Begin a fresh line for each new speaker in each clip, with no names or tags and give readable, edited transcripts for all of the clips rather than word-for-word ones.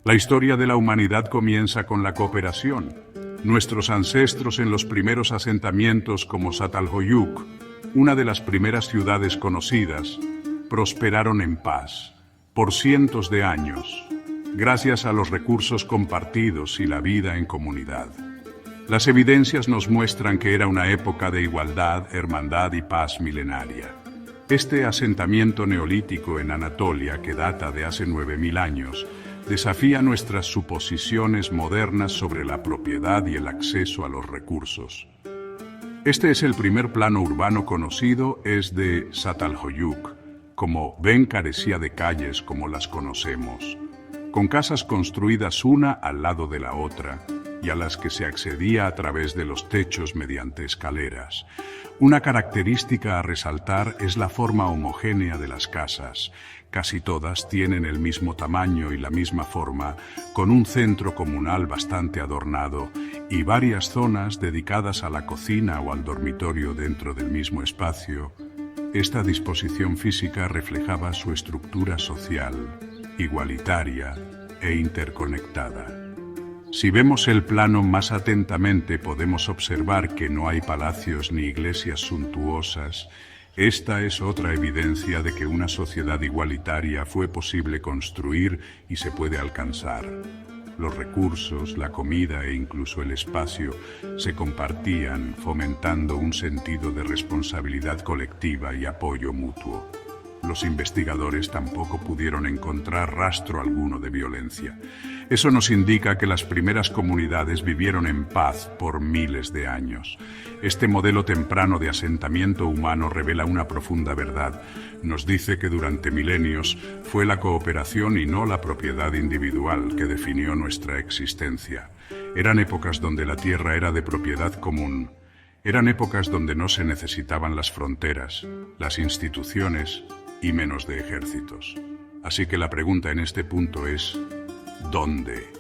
La historia de la humanidad comienza con la cooperación. Nuestros ancestros en los primeros asentamientos como Çatalhöyük, una de las primeras ciudades conocidas, prosperaron en paz por cientos de años, gracias a los recursos compartidos y la vida en comunidad. Las evidencias nos muestran que era una época de igualdad, hermandad y paz milenaria. Este asentamiento neolítico en Anatolia, que data de hace 9000 años, desafía nuestras suposiciones modernas sobre la propiedad y el acceso a los recursos. Este es el primer plano urbano conocido, es de Çatalhöyük. Como ven, carecía de calles como las conocemos, con casas construidas una al lado de la otra y a las que se accedía a través de los techos mediante escaleras. Una característica a resaltar es la forma homogénea de las casas. Casi todas tienen el mismo tamaño y la misma forma, con un centro comunal bastante adornado y varias zonas dedicadas a la cocina o al dormitorio dentro del mismo espacio. Esta disposición física reflejaba su estructura social, igualitaria e interconectada. Si vemos el plano más atentamente, podemos observar que no hay palacios ni iglesias suntuosas. Esta es otra evidencia de que una sociedad igualitaria fue posible construir y se puede alcanzar. Los recursos, la comida e incluso el espacio se compartían, fomentando un sentido de responsabilidad colectiva y apoyo mutuo. Los investigadores tampoco pudieron encontrar rastro alguno de violencia. Eso nos indica que las primeras comunidades vivieron en paz por miles de años. Este modelo temprano de asentamiento humano revela una profunda verdad. Nos dice que durante milenios fue la cooperación y no la propiedad individual que definió nuestra existencia. Eran épocas donde la tierra era de propiedad común. Eran épocas donde no se necesitaban las fronteras, las instituciones y menos de ejércitos. Así que la pregunta en este punto es, ¿dónde?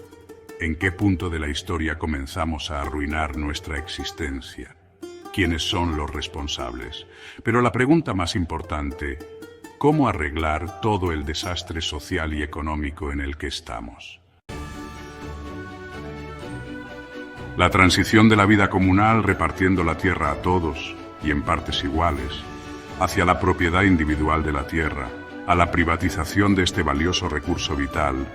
¿En qué punto de la historia comenzamos a arruinar nuestra existencia? ¿Quiénes son los responsables? Pero la pregunta más importante, ¿cómo arreglar todo el desastre social y económico en el que estamos? La transición de la vida comunal, repartiendo la tierra a todos y en partes iguales, hacia la propiedad individual de la tierra, a la privatización de este valioso recurso vital,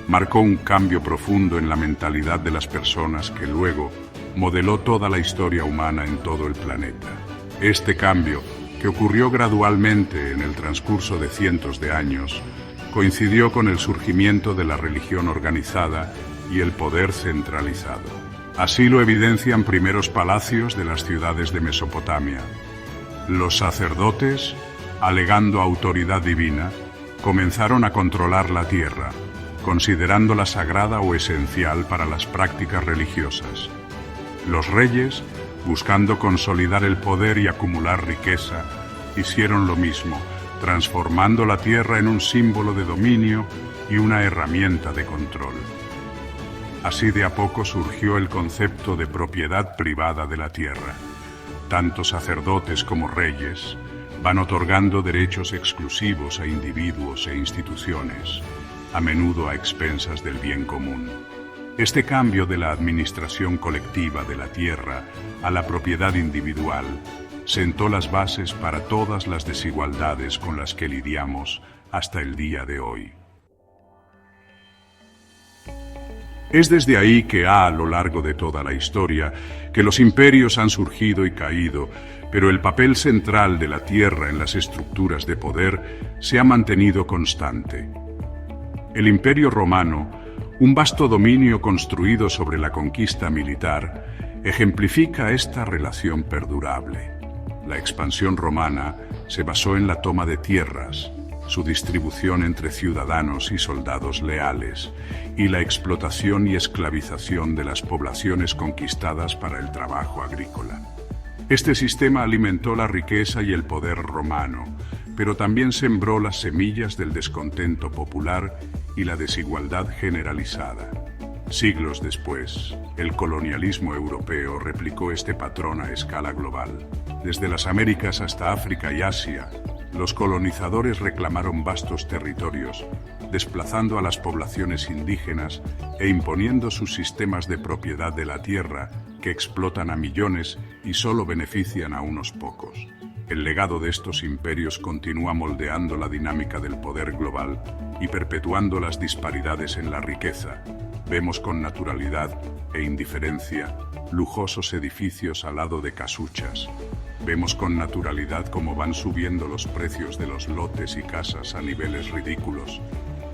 marcó un cambio profundo en la mentalidad de las personas que luego modeló toda la historia humana en todo el planeta. Este cambio, que ocurrió gradualmente en el transcurso de cientos de años, coincidió con el surgimiento de la religión organizada y el poder centralizado. Así lo evidencian primeros palacios de las ciudades de Mesopotamia. Los sacerdotes, alegando autoridad divina, comenzaron a controlar la tierra, considerándola sagrada o esencial para las prácticas religiosas. Los reyes, buscando consolidar el poder y acumular riqueza, hicieron lo mismo, transformando la tierra en un símbolo de dominio y una herramienta de control. Así de a poco surgió el concepto de propiedad privada de la tierra. Tanto sacerdotes como reyes van otorgando derechos exclusivos a individuos e instituciones, a menudo a expensas del bien común. Este cambio de la administración colectiva de la tierra a la propiedad individual sentó las bases para todas las desigualdades con las que lidiamos hasta el día de hoy. Es desde ahí que a lo largo de toda la historia, que los imperios han surgido y caído, pero el papel central de la tierra en las estructuras de poder se ha mantenido constante. El Imperio Romano, un vasto dominio construido sobre la conquista militar, ejemplifica esta relación perdurable. La expansión romana se basó en la toma de tierras, su distribución entre ciudadanos y soldados leales, y la explotación y esclavización de las poblaciones conquistadas para el trabajo agrícola. Este sistema alimentó la riqueza y el poder romano, pero también sembró las semillas del descontento popular y la desigualdad generalizada. Siglos después, el colonialismo europeo replicó este patrón a escala global. Desde las Américas hasta África y Asia, Los colonizadores reclamaron vastos territorios, desplazando a las poblaciones indígenas e imponiendo sus sistemas de propiedad de la tierra, que explotan a millones y solo benefician a unos pocos. El legado de estos imperios continúa moldeando la dinámica del poder global y perpetuando las disparidades en la riqueza. Vemos con naturalidad e indiferencia lujosos edificios al lado de casuchas. Vemos con naturalidad cómo van subiendo los precios de los lotes y casas a niveles ridículos.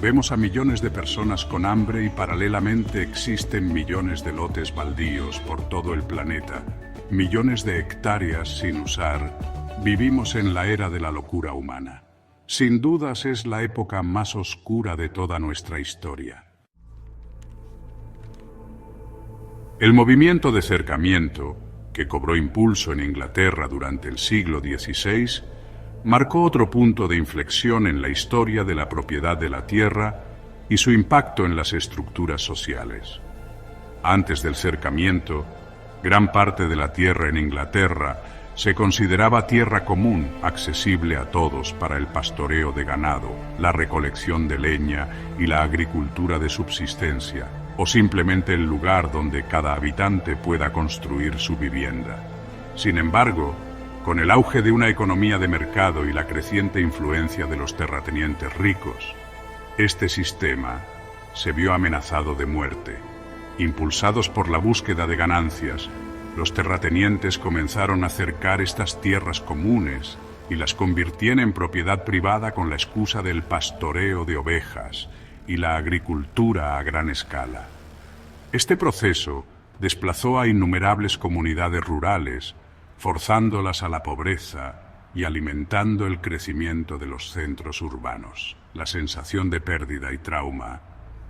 Vemos a millones de personas con hambre y paralelamente existen millones de lotes baldíos por todo el planeta, millones de hectáreas sin usar. Vivimos en la era de la locura humana. Sin dudas es la época más oscura de toda nuestra historia. El movimiento de cercamiento, que cobró impulso en Inglaterra durante el siglo XVI, marcó otro punto de inflexión en la historia de la propiedad de la tierra y su impacto en las estructuras sociales. Antes del cercamiento, gran parte de la tierra en Inglaterra se consideraba tierra común, accesible a todos para el pastoreo de ganado, la recolección de leña y la agricultura de subsistencia, o simplemente el lugar donde cada habitante pueda construir su vivienda. Sin embargo, con el auge de una economía de mercado y la creciente influencia de los terratenientes ricos, este sistema se vio amenazado de muerte. Impulsados por la búsqueda de ganancias, los terratenientes comenzaron a cercar estas tierras comunes y las convirtieron en propiedad privada con la excusa del pastoreo de ovejas y la agricultura a gran escala. Este proceso desplazó a innumerables comunidades rurales, forzándolas a la pobreza y alimentando el crecimiento de los centros urbanos. La sensación de pérdida y trauma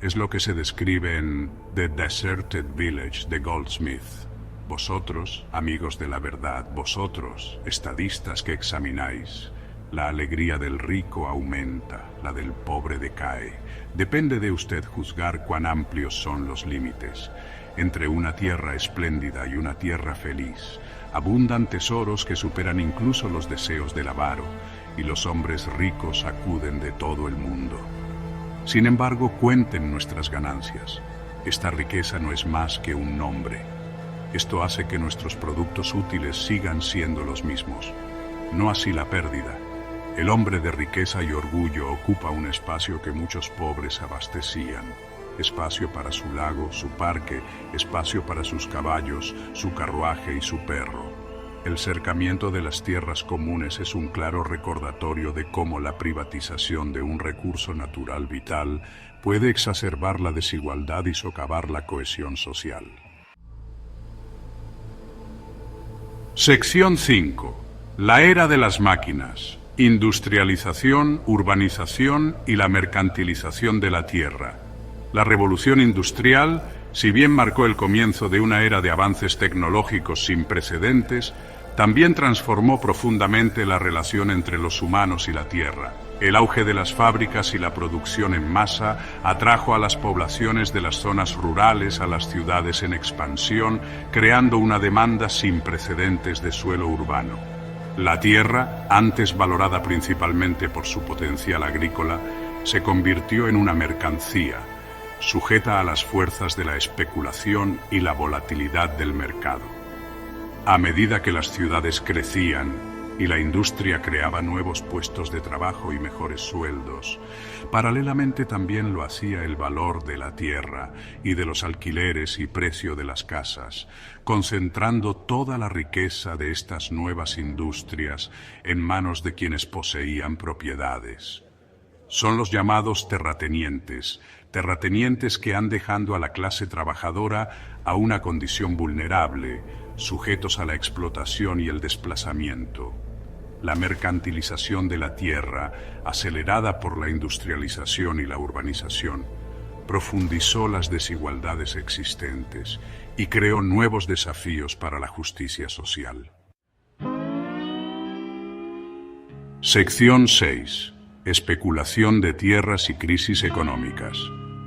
es lo que se describe en The Deserted Village de Goldsmith. Vosotros, amigos de la verdad, vosotros, estadistas que examináis, la alegría del rico aumenta, la del pobre decae. Depende de usted juzgar cuán amplios son los límites. Entre una tierra espléndida y una tierra feliz, abundan tesoros que superan incluso los deseos del avaro, y los hombres ricos acuden de todo el mundo. Sin embargo, cuenten nuestras ganancias. Esta riqueza no es más que un nombre. Esto hace que nuestros productos útiles sigan siendo los mismos, no así la pérdida. El hombre de riqueza y orgullo ocupa un espacio que muchos pobres abastecían. Espacio para su lago, su parque, espacio para sus caballos, su carruaje y su perro. El cercamiento de las tierras comunes es un claro recordatorio de cómo la privatización de un recurso natural vital puede exacerbar la desigualdad y socavar la cohesión social. Sección 5. La era de las máquinas. Industrialización, urbanización y la mercantilización de la tierra. La revolución industrial, si bien marcó el comienzo de una era de avances tecnológicos sin precedentes, también transformó profundamente la relación entre los humanos y la tierra. El auge de las fábricas y la producción en masa atrajo a las poblaciones de las zonas rurales a las ciudades en expansión, creando una demanda sin precedentes de suelo urbano. La tierra, antes valorada principalmente por su potencial agrícola, se convirtió en una mercancía, sujeta a las fuerzas de la especulación y la volatilidad del mercado. A medida que las ciudades crecían y la industria creaba nuevos puestos de trabajo y mejores sueldos, paralelamente también lo hacía el valor de la tierra y de los alquileres y precio de las casas, concentrando toda la riqueza de estas nuevas industrias en manos de quienes poseían propiedades. Son los llamados terratenientes que han dejado a la clase trabajadora a una condición vulnerable, sujetos a la explotación y el desplazamiento. La mercantilización de la tierra, acelerada por la industrialización y la urbanización, profundizó las desigualdades existentes y creó nuevos desafíos para la justicia social. Sección 6. Especulación de tierras y crisis económicas.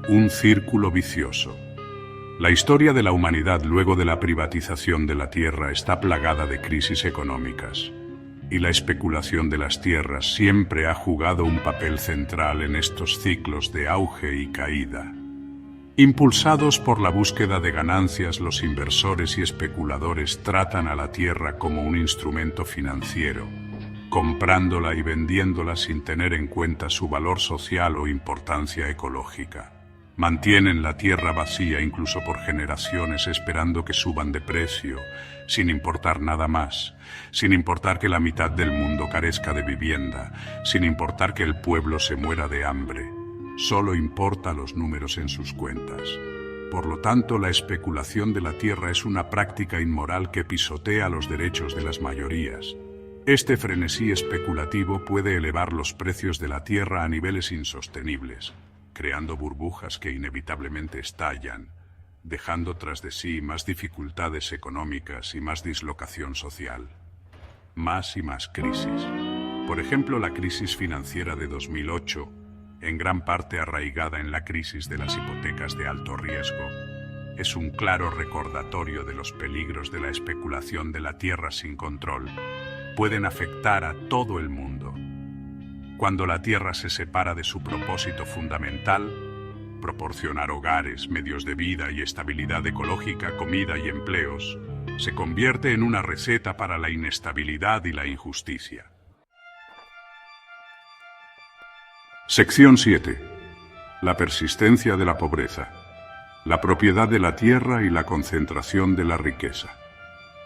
Un círculo vicioso. La historia de la humanidad luego de la privatización de la tierra está plagada de crisis económicas. y la especulación de las tierras siempre ha jugado un papel central en estos ciclos de auge y caída. Impulsados por la búsqueda de ganancias, los inversores y especuladores tratan a la tierra como un instrumento financiero, comprándola y vendiéndola sin tener en cuenta su valor social o importancia ecológica. Mantienen la tierra vacía incluso por generaciones esperando que suban de precio, sin importar nada más, sin importar que la mitad del mundo carezca de vivienda, sin importar que el pueblo se muera de hambre. Solo importa los números en sus cuentas. Por lo tanto, la especulación de la tierra es una práctica inmoral que pisotea los derechos de las mayorías. Este frenesí especulativo puede elevar los precios de la tierra a niveles insostenibles, creando burbujas que inevitablemente estallan, dejando tras de sí más dificultades económicas y más dislocación social. Más y más crisis. Por ejemplo, la crisis financiera de 2008, en gran parte arraigada en la crisis de las hipotecas de alto riesgo, es un claro recordatorio de los peligros de la especulación de la tierra sin control. Pueden afectar a todo el mundo. Cuando la tierra se separa de su propósito fundamental, proporcionar hogares, medios de vida y estabilidad ecológica, comida y empleos, se convierte en una receta para la inestabilidad y la injusticia. Sección 7. La persistencia de la pobreza, la propiedad de la tierra y la concentración de la riqueza.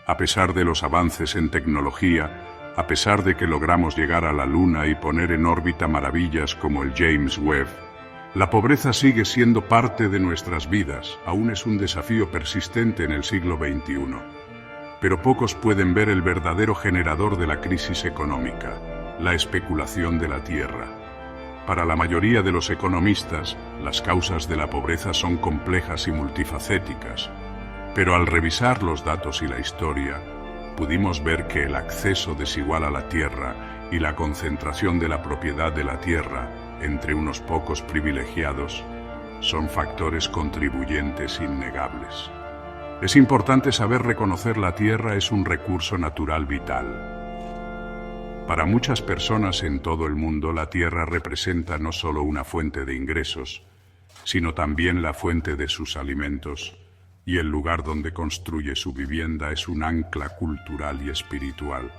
A pesar de los avances en tecnología, a pesar de que logramos llegar a la Luna y poner en órbita maravillas como el James Webb, la pobreza sigue siendo parte de nuestras vidas, aún es un desafío persistente en el siglo XXI. Pero pocos pueden ver el verdadero generador de la crisis económica, la especulación de la tierra. Para la mayoría de los economistas, las causas de la pobreza son complejas y multifacéticas, pero al revisar los datos y la historia, pudimos ver que el acceso desigual a la tierra y la concentración de la propiedad de la tierra entre unos pocos privilegiados son factores contribuyentes innegables. Es importante saber reconocer la tierra es un recurso natural vital. Para muchas personas en todo el mundo, la tierra representa no solo una fuente de ingresos, sino también la fuente de sus alimentos, y el lugar donde construye su vivienda es un ancla cultural y espiritual.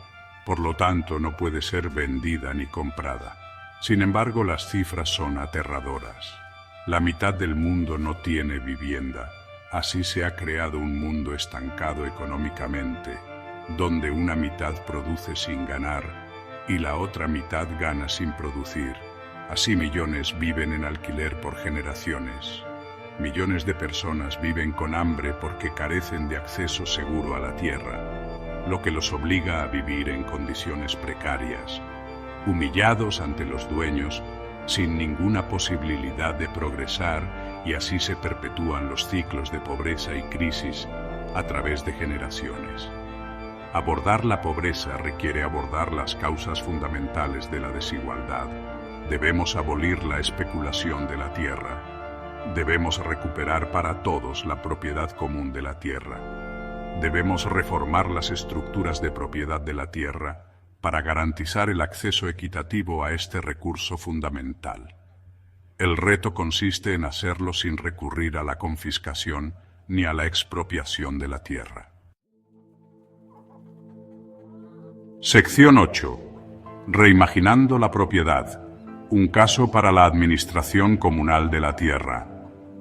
Por lo tanto, no puede ser vendida ni comprada. Sin embargo, las cifras son aterradoras. La mitad del mundo no tiene vivienda. Así se ha creado un mundo estancado económicamente, donde una mitad produce sin ganar y la otra mitad gana sin producir. Así millones viven en alquiler por generaciones. Millones de personas viven con hambre porque carecen de acceso seguro a la tierra, lo que los obliga a vivir en condiciones precarias, humillados ante los dueños, sin ninguna posibilidad de progresar, y así se perpetúan los ciclos de pobreza y crisis a través de generaciones. Abordar la pobreza requiere abordar las causas fundamentales de la desigualdad. Debemos abolir la especulación de la tierra. Debemos recuperar para todos la propiedad común de la tierra. Debemos reformar las estructuras de propiedad de la tierra para garantizar el acceso equitativo a este recurso fundamental. El reto consiste en hacerlo sin recurrir a la confiscación ni a la expropiación de la tierra. Sección 8. Reimaginando la propiedad. Un caso para la administración comunal de la tierra.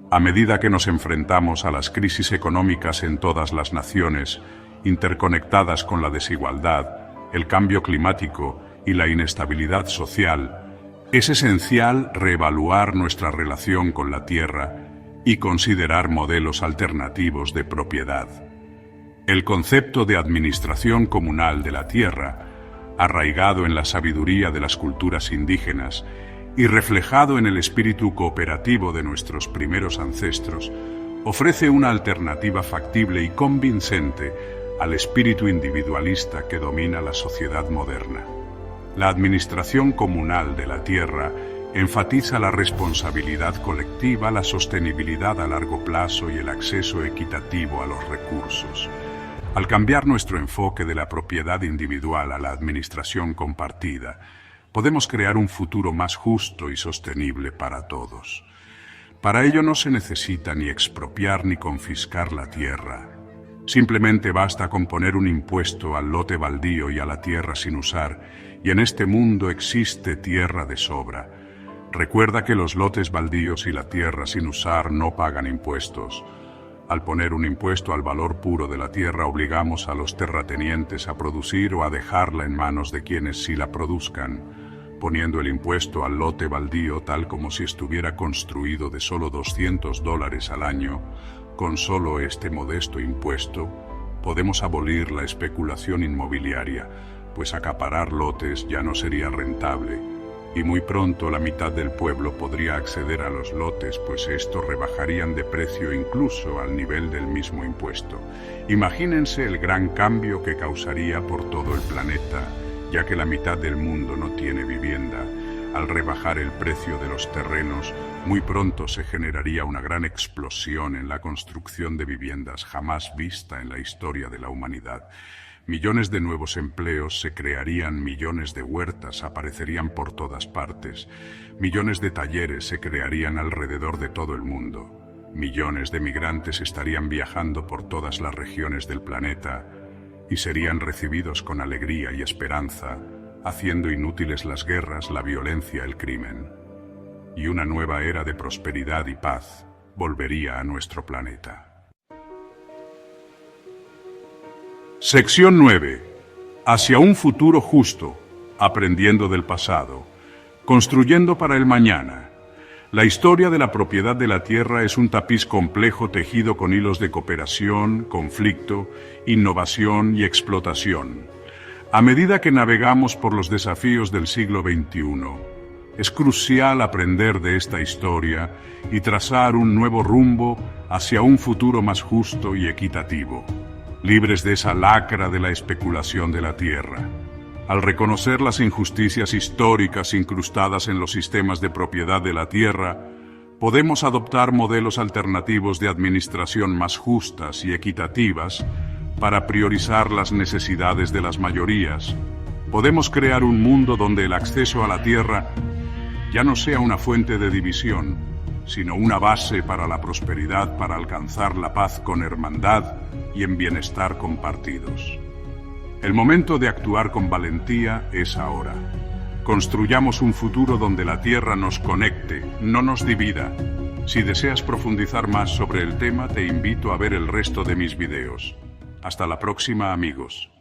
A medida que nos enfrentamos a las crisis económicas en todas las naciones, interconectadas con la desigualdad, el cambio climático y la inestabilidad social, es esencial reevaluar nuestra relación con la tierra y considerar modelos alternativos de propiedad. El concepto de administración comunal de la tierra, arraigado en la sabiduría de las culturas indígenas y reflejado en el espíritu cooperativo de nuestros primeros ancestros, ofrece una alternativa factible y convincente al espíritu individualista que domina la sociedad moderna. La administración comunal de la tierra enfatiza la responsabilidad colectiva, la sostenibilidad a largo plazo y el acceso equitativo a los recursos. Al cambiar nuestro enfoque de la propiedad individual a la administración compartida, podemos crear un futuro más justo y sostenible para todos. Para ello no se necesita ni expropiar ni confiscar la tierra. Simplemente basta con poner un impuesto al lote baldío y a la tierra sin usar, y en este mundo existe tierra de sobra. Recuerda que los lotes baldíos y la tierra sin usar no pagan impuestos. Al poner un impuesto al valor puro de la tierra, obligamos a los terratenientes a producir o a dejarla en manos de quienes sí la produzcan, poniendo el impuesto al lote baldío tal como si estuviera construido de solo $200 al año. Con solo este modesto impuesto, podemos abolir la especulación inmobiliaria, pues acaparar lotes ya no sería rentable, y muy pronto la mitad del pueblo podría acceder a los lotes, pues estos rebajarían de precio incluso al nivel del mismo impuesto. Imagínense el gran cambio que causaría por todo el planeta, ya que la mitad del mundo no tiene vivienda. Al rebajar el precio de los terrenos, muy pronto se generaría una gran explosión en la construcción de viviendas jamás vista en la historia de la humanidad. Millones de nuevos empleos se crearían, millones de huertas aparecerían por todas partes, millones de talleres se crearían alrededor de todo el mundo, millones de migrantes estarían viajando por todas las regiones del planeta y serían recibidos con alegría y esperanza, haciendo inútiles las guerras, la violencia, el crimen. Y una nueva era de prosperidad y paz volvería a nuestro planeta. Sección 9. Hacia un futuro justo, aprendiendo del pasado, construyendo para el mañana. La historia de la propiedad de la tierra es un tapiz complejo tejido con hilos de cooperación, conflicto, innovación y explotación. A medida que navegamos por los desafíos del siglo XXI, es crucial aprender de esta historia y trazar un nuevo rumbo hacia un futuro más justo y equitativo, libres de esa lacra de la especulación de la tierra. Al reconocer las injusticias históricas incrustadas en los sistemas de propiedad de la tierra, podemos adoptar modelos alternativos de administración más justas y equitativas para priorizar las necesidades de las mayorías. Podemos crear un mundo donde el acceso a la tierra ya no sea una fuente de división, sino una base para la prosperidad, para alcanzar la paz con hermandad y en bienestar compartidos. El momento de actuar con valentía es ahora. Construyamos un futuro donde la tierra nos conecte, no nos divida. Si deseas profundizar más sobre el tema, te invito a ver el resto de mis videos. Hasta la próxima, amigos.